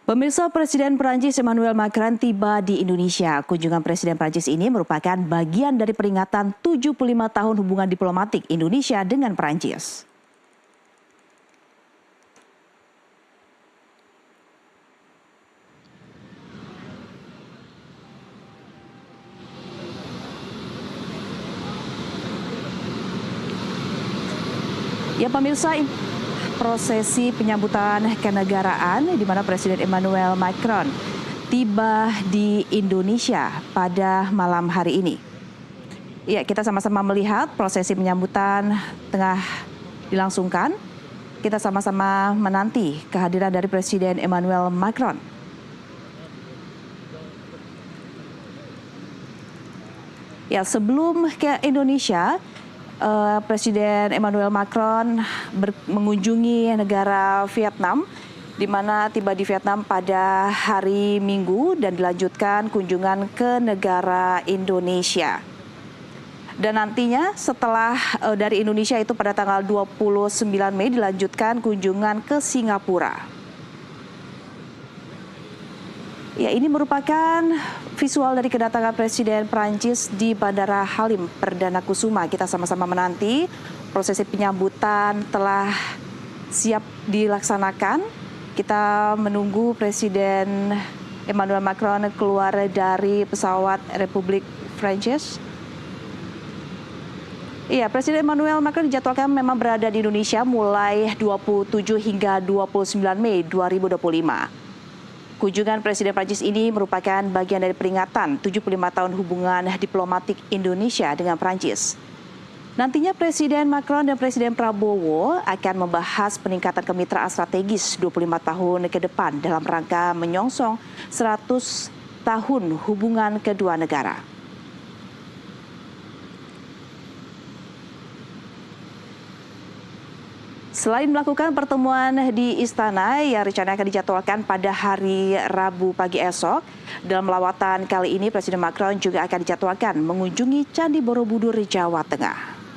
Pemirsa, Presiden Prancis Emmanuel Macron tiba di Indonesia. Kunjungan Presiden Prancis ini merupakan bagian dari peringatan 75 tahun hubungan diplomatik Indonesia dengan Prancis. Ya pemirsa, prosesi penyambutan kenegaraan di mana Presiden Emmanuel Macron tiba di Indonesia pada malam hari ini. Ya, kita sama-sama melihat prosesi penyambutan tengah dilangsungkan. Kita sama-sama menanti kehadiran dari Presiden Emmanuel Macron. Ya, sebelum ke Indonesia, Presiden Emmanuel Macron mengunjungi negara Vietnam, di mana tiba di Vietnam pada hari Minggu dan dilanjutkan kunjungan ke negara Indonesia. Dan nantinya setelah dari Indonesia itu pada tanggal 29 Mei dilanjutkan kunjungan ke Singapura. Ya, ini merupakan visual dari kedatangan Presiden Prancis di Bandara Halim Perdana Kusuma. Kita sama-sama menanti prosesi penyambutan telah siap dilaksanakan. Kita menunggu Presiden Emmanuel Macron keluar dari pesawat Republik Prancis. Iya, Presiden Emmanuel Macron dijadwalkan memang berada di Indonesia mulai 27 hingga 29 Mei 2025. Kunjungan Presiden Prancis ini merupakan bagian dari peringatan 75 tahun hubungan diplomatik Indonesia dengan Prancis. Nantinya Presiden Macron dan Presiden Prabowo akan membahas peningkatan kemitraan strategis 25 tahun ke depan dalam rangka menyongsong 100 tahun hubungan kedua negara. Selain melakukan pertemuan di istana yang rencana akan dijadwalkan pada hari Rabu pagi esok, dalam lawatan kali ini Presiden Macron juga akan dijadwalkan mengunjungi Candi Borobudur, Jawa Tengah.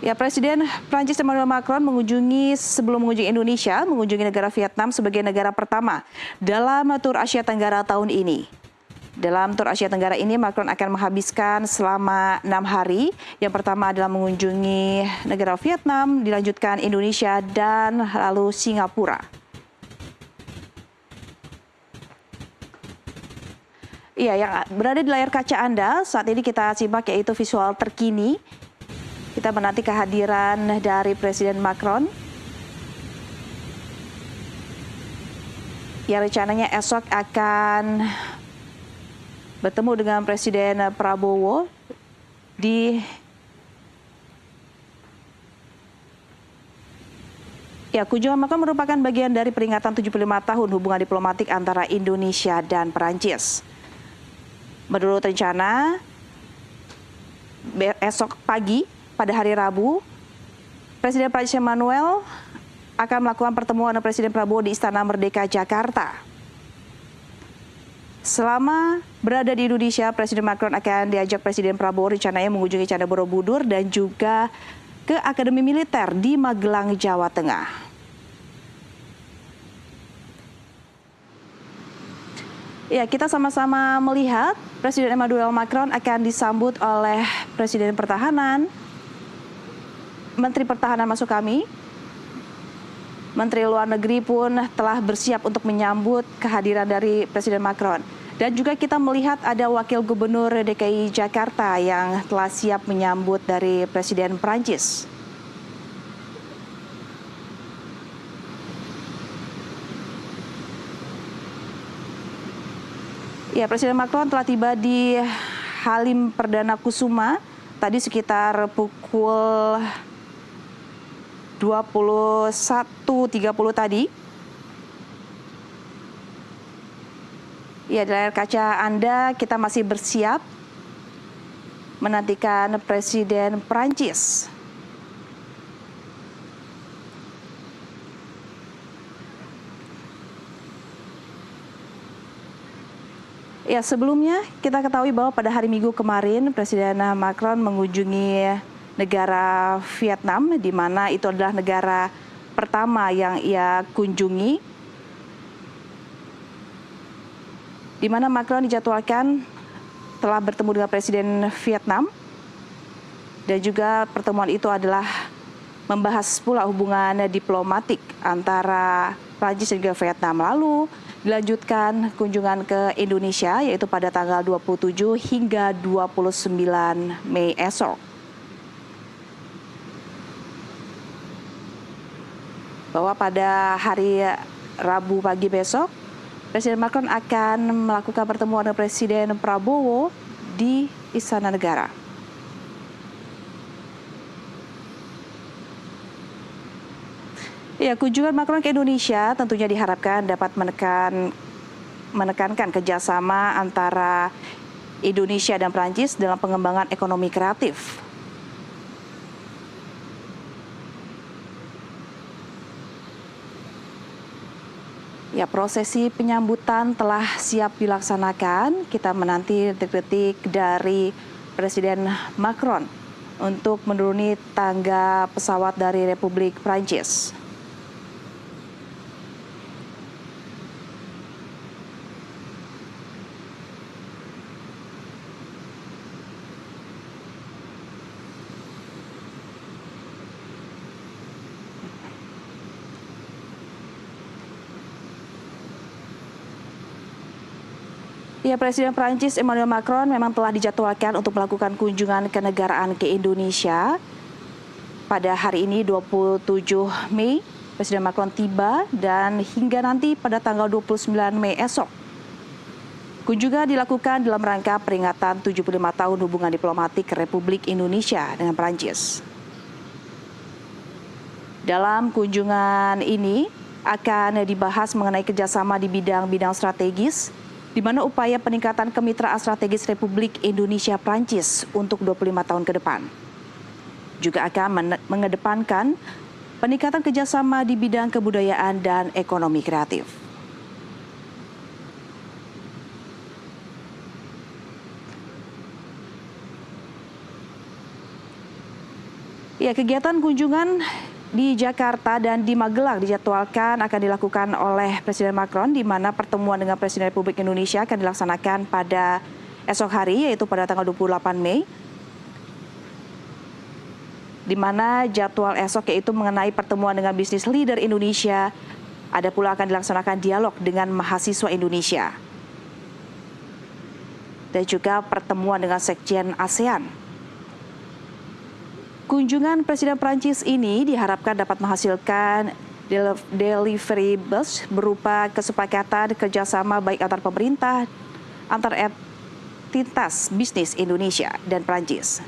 Ya, Presiden Prancis Emmanuel Macron sebelum mengunjungi Indonesia, mengunjungi negara Vietnam sebagai negara pertama dalam tur Asia Tenggara tahun ini. Dalam tur Asia Tenggara ini, Macron akan menghabiskan selama 6 hari. Yang pertama adalah mengunjungi negara Vietnam, dilanjutkan Indonesia, dan lalu Singapura. Iya, yang berada di layar kaca Anda saat ini kita simak yaitu visual terkini. Kita menanti kehadiran dari Presiden Macron yang rencananya esok akan bertemu dengan Presiden Prabowo di kunjungan Macron merupakan bagian dari peringatan 75 tahun hubungan diplomatik antara Indonesia dan Perancis. Menurut rencana, esok pagi pada hari Rabu, Presiden Prancis Emmanuel akan melakukan pertemuan dengan Presiden Prabowo di Istana Merdeka, Jakarta. Selama berada di Indonesia, Presiden Macron akan diajak Presiden Prabowo rencananya mengunjungi Candi Borobudur dan juga ke Akademi Militer di Magelang, Jawa Tengah. Ya, kita sama-sama melihat Presiden Emmanuel Macron akan disambut oleh Presiden Pertahanan, Menteri Pertahanan maksud kami. Menteri Luar Negeri pun telah bersiap untuk menyambut kehadiran dari Presiden Macron. Dan juga kita melihat ada Wakil Gubernur DKI Jakarta yang telah siap menyambut dari Presiden Prancis. Ya, Presiden Macron telah tiba di Halim Perdana Kusuma tadi sekitar pukul 21.30 tadi. Ya, di layar kaca Anda kita masih bersiap menantikan Presiden Prancis. Ya, sebelumnya kita ketahui bahwa pada hari Minggu kemarin Presiden Macron mengunjungi negara Vietnam, di mana itu adalah negara pertama yang ia kunjungi, di mana Macron dijadwalkan telah bertemu dengan Presiden Vietnam, dan juga pertemuan itu adalah membahas pula hubungan diplomatik antara Prancis dan juga Vietnam. Lalu dilanjutkan kunjungan ke Indonesia, yaitu pada tanggal 27 hingga 29 Mei esok. Bahwa pada hari Rabu pagi besok, Presiden Macron akan melakukan pertemuan dengan Presiden Prabowo di Istana Negara. Ya, kunjungan Macron ke Indonesia tentunya diharapkan dapat menekankan kerjasama antara Indonesia dan Prancis dalam pengembangan ekonomi kreatif. Ya, prosesi penyambutan telah siap dilaksanakan. Kita menanti detik-detik dari Presiden Macron untuk menuruni tangga pesawat dari Republik Prancis. Ya, Presiden Prancis Emmanuel Macron memang telah dijadwalkan untuk melakukan kunjungan kenegaraan ke Indonesia. Pada hari ini 27 Mei, Presiden Macron tiba dan hingga nanti pada tanggal 29 Mei esok. Kunjungan dilakukan dalam rangka peringatan 75 tahun hubungan diplomatik Republik Indonesia dengan Prancis. Dalam kunjungan ini akan dibahas mengenai kerjasama di bidang-bidang strategis, di mana upaya peningkatan kemitraan strategis Republik Indonesia Prancis untuk 25 tahun ke depan. Juga akan mengedepankan peningkatan kerjasama di bidang kebudayaan dan ekonomi kreatif. Ya, kegiatan kunjungan di Jakarta dan di Magelang dijadwalkan akan dilakukan oleh Presiden Macron, di mana pertemuan dengan Presiden Republik Indonesia akan dilaksanakan pada esok hari, yaitu pada tanggal 28 Mei. Di mana jadwal esok yaitu mengenai pertemuan dengan bisnis leader Indonesia, ada pula akan dilaksanakan dialog dengan mahasiswa Indonesia. Dan juga pertemuan dengan Sekjen ASEAN. Kunjungan Presiden Prancis ini diharapkan dapat menghasilkan deliverables berupa kesepakatan kerjasama baik antar pemerintah, antar entitas bisnis Indonesia dan Prancis.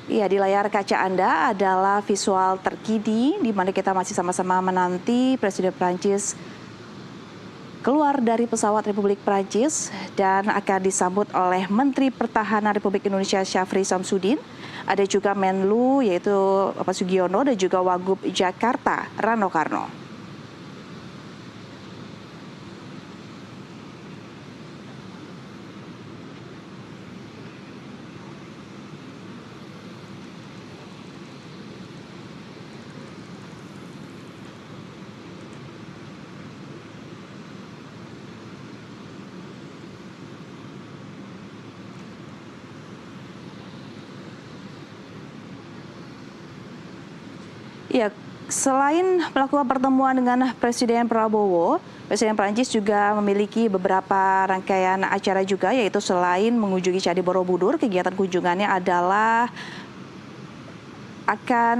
Ya, di layar kaca Anda adalah visual terkini di mana kita masih sama-sama menanti Presiden Prancis keluar dari pesawat Republik Prancis dan akan disambut oleh Menteri Pertahanan Republik Indonesia Syafri Samsudin. Ada juga Menlu yaitu Bapak Sugiono dan juga Wagub Jakarta Rano Karno. Ya, selain melakukan pertemuan dengan Presiden Prabowo, Presiden Prancis juga memiliki beberapa rangkaian acara juga, yaitu selain mengunjungi Candi Borobudur, kegiatan kunjungannya adalah akan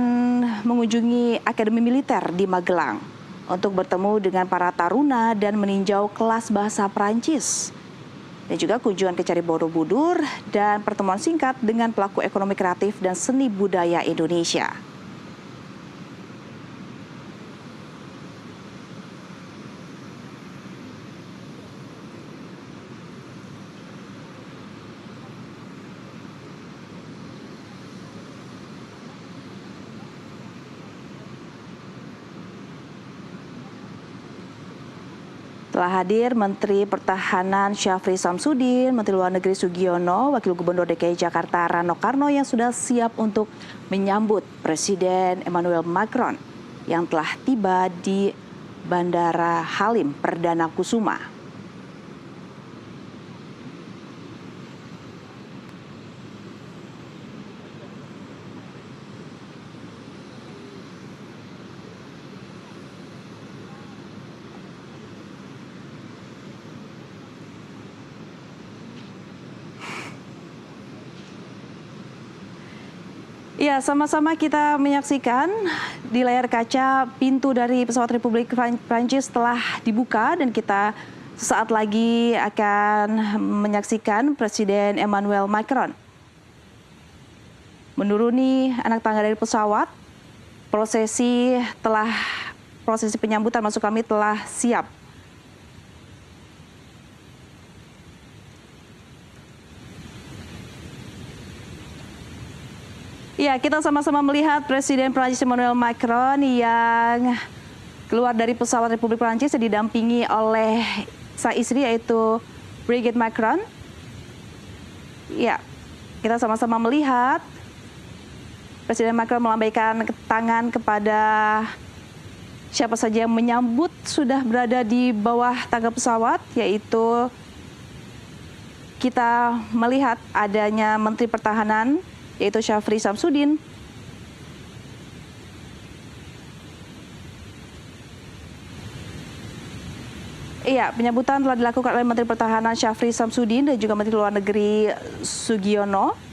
mengunjungi Akademi Militer di Magelang untuk bertemu dengan para taruna dan meninjau kelas bahasa Prancis. Dan juga kunjungan ke Candi Borobudur dan pertemuan singkat dengan pelaku ekonomi kreatif dan seni budaya Indonesia. Telah hadir Menteri Pertahanan Syafri Samsudin, Menteri Luar Negeri Sugiono, Wakil Gubernur DKI Jakarta Rano Karno yang sudah siap untuk menyambut Presiden Emmanuel Macron yang telah tiba di Bandara Halim Perdana Kusuma. Ya, sama-sama kita menyaksikan di layar kaca pintu dari pesawat Republik Prancis telah dibuka dan kita sesaat lagi akan menyaksikan Presiden Emmanuel Macron menuruni anak tangga dari pesawat. Prosesi penyambutan maksud kami telah siap. Ya, kita sama-sama melihat Presiden Prancis Emmanuel Macron yang keluar dari pesawat Republik Prancis yang didampingi oleh sang istri yaitu Brigitte Macron. Ya, kita sama-sama melihat Presiden Macron melambaikan tangan kepada siapa saja yang menyambut sudah berada di bawah tangga pesawat, yaitu kita melihat adanya Menteri Pertahanan yaitu Syafri Samsudin. Iya, penyambutan telah dilakukan oleh Menteri Pertahanan Syafri Samsudin dan juga Menteri Luar Negeri Sugiono.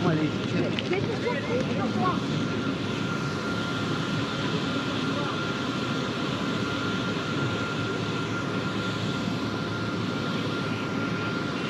moi, les...